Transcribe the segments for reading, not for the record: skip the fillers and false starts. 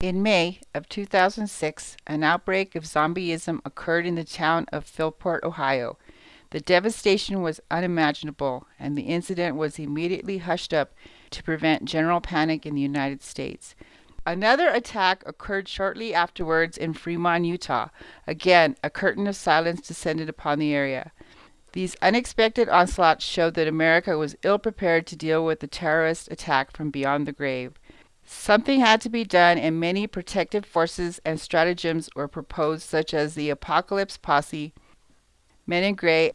In May of 2006, an outbreak of zombieism occurred in the town of Philport, Ohio. The devastation was unimaginable, and the incident was immediately hushed up to prevent general panic in the United States. Another attack occurred shortly afterwards in Fremont, Utah. Again, a curtain of silence descended upon the area. These unexpected onslaughts showed that America was ill prepared to deal with the terrorist attack from beyond the grave. Something had to be done, and many protective forces and stratagems were proposed, such as the Apocalypse Posse, Men in Gray,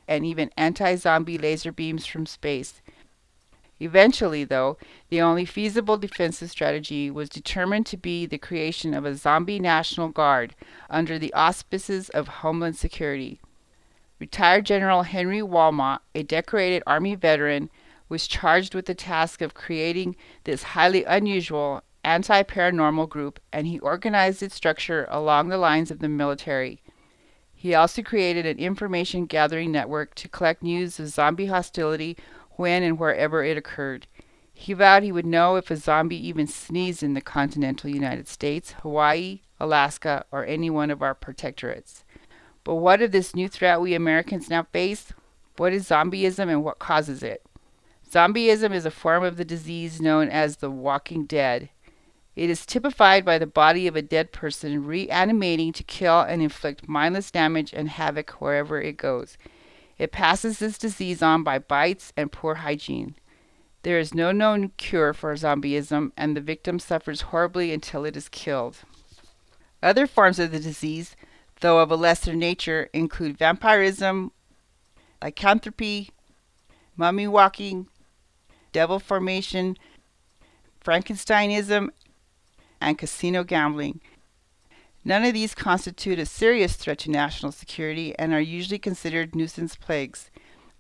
and even anti-zombie laser beams from space. Eventually, though, the only feasible defensive strategy was determined to be the creation of a zombie National Guard under the auspices of Homeland Security. Retired General Henry Walmart, a decorated Army veteran, was charged with the task of creating this highly unusual anti-paranormal group, and he organized its structure along the lines of the military. He also created an information gathering network to collect news of zombie hostility when and wherever it occurred. He vowed he would know if a zombie even sneezed in the continental United States, Hawaii, Alaska, or any one of our protectorates. But what of this new threat we Americans now face? What is zombieism and what causes it? Zombieism is a form of the disease known as the walking dead. It is typified by the body of a dead person reanimating to kill and inflict mindless damage and havoc wherever it goes. It passes this disease on by bites and poor hygiene. There is no known cure for zombieism, and the victim suffers horribly until it is killed. Other forms of the disease, though of a lesser nature, include vampirism, lycanthropy, mummy walking, devil formation, Frankensteinism, and casino gambling. None of these constitute a serious threat to national security and are usually considered nuisance plagues.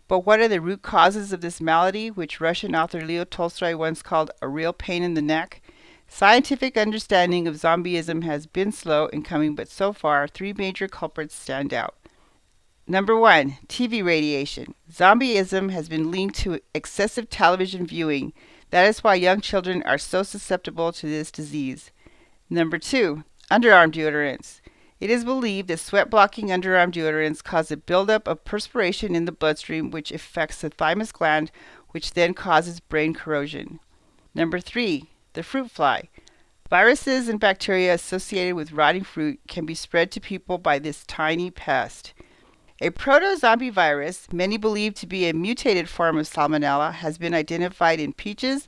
But what are the root causes of this malady, which Russian author Leo Tolstoy once called a real pain in the neck? Scientific understanding of zombieism has been slow in coming, but so far, three major culprits stand out. Number 1, TV radiation. Zombieism has been linked to excessive television viewing. That is why young children are so susceptible to this disease. Number 2, underarm deodorants. It is believed that sweat-blocking underarm deodorants cause a buildup of perspiration in the bloodstream, which affects the thymus gland, which then causes brain corrosion. Number 3, the fruit fly. Viruses and bacteria associated with rotting fruit can be spread to people by this tiny pest. A proto-zombie virus, many believe to be a mutated form of Salmonella, has been identified in peaches,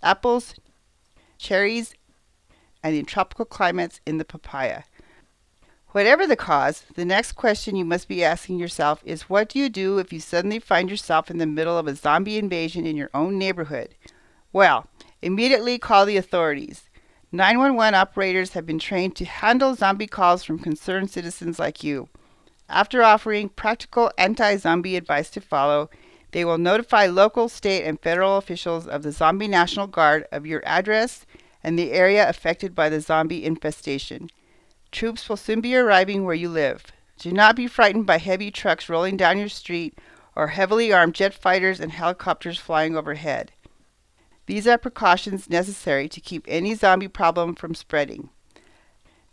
apples, cherries, and in tropical climates in the papaya. Whatever the cause, the next question you must be asking yourself is, what do you do if you suddenly find yourself in the middle of a zombie invasion in your own neighborhood? Well, immediately call the authorities. 911 operators have been trained to handle zombie calls from concerned citizens like you. After offering practical anti-zombie advice to follow, they will notify local, state, and federal officials of the Zombie National Guard of your address and the area affected by the zombie infestation. Troops will soon be arriving where you live. Do not be frightened by heavy trucks rolling down your street or heavily armed jet fighters and helicopters flying overhead. These are precautions necessary to keep any zombie problem from spreading.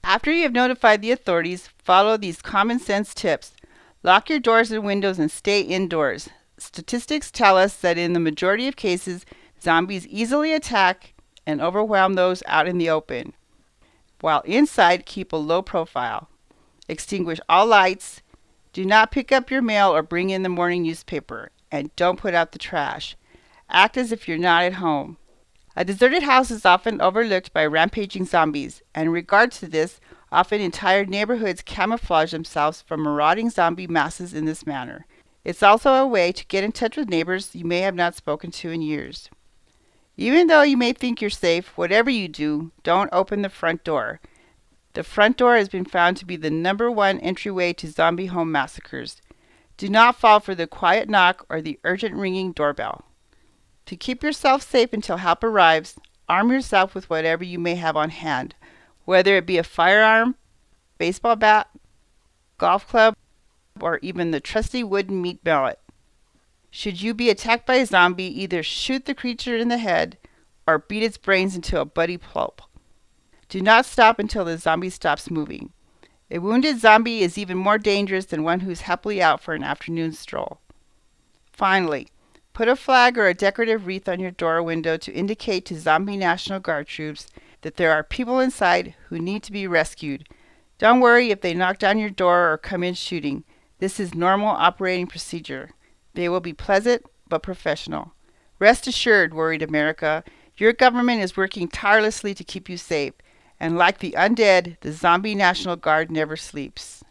After you have notified the authorities, follow these common sense tips. Lock your doors and windows and stay indoors. Statistics tell us that in the majority of cases, zombies easily attack and overwhelm those out in the open. While inside, keep a low profile. Extinguish all lights. Do not pick up your mail or bring in the morning newspaper. And don't put out the trash. Act as if you're not at home. A deserted house is often overlooked by rampaging zombies, and in regard to this, often entire neighborhoods camouflage themselves from marauding zombie masses in this manner. It's also a way to get in touch with neighbors you may have not spoken to in years. Even though you may think you're safe, whatever you do, don't open the front door. The front door has been found to be the number one entryway to zombie home massacres. Do not fall for the quiet knock or the urgent ringing doorbell. To keep yourself safe until help arrives, arm yourself with whatever you may have on hand, whether it be a firearm, baseball bat, golf club, or even the trusty wooden meat mallet. Should you be attacked by a zombie, either shoot the creature in the head or beat its brains into a bloody pulp. Do not stop until the zombie stops moving. A wounded zombie is even more dangerous than one who's happily out for an afternoon stroll. Finally, put a flag or a decorative wreath on your door or window to indicate to Zombie National Guard troops that there are people inside who need to be rescued. Don't worry if they knock down your door or come in shooting. This is normal operating procedure. They will be pleasant but professional. Rest assured, worried America, your government is working tirelessly to keep you safe. And like the undead, the Zombie National Guard never sleeps.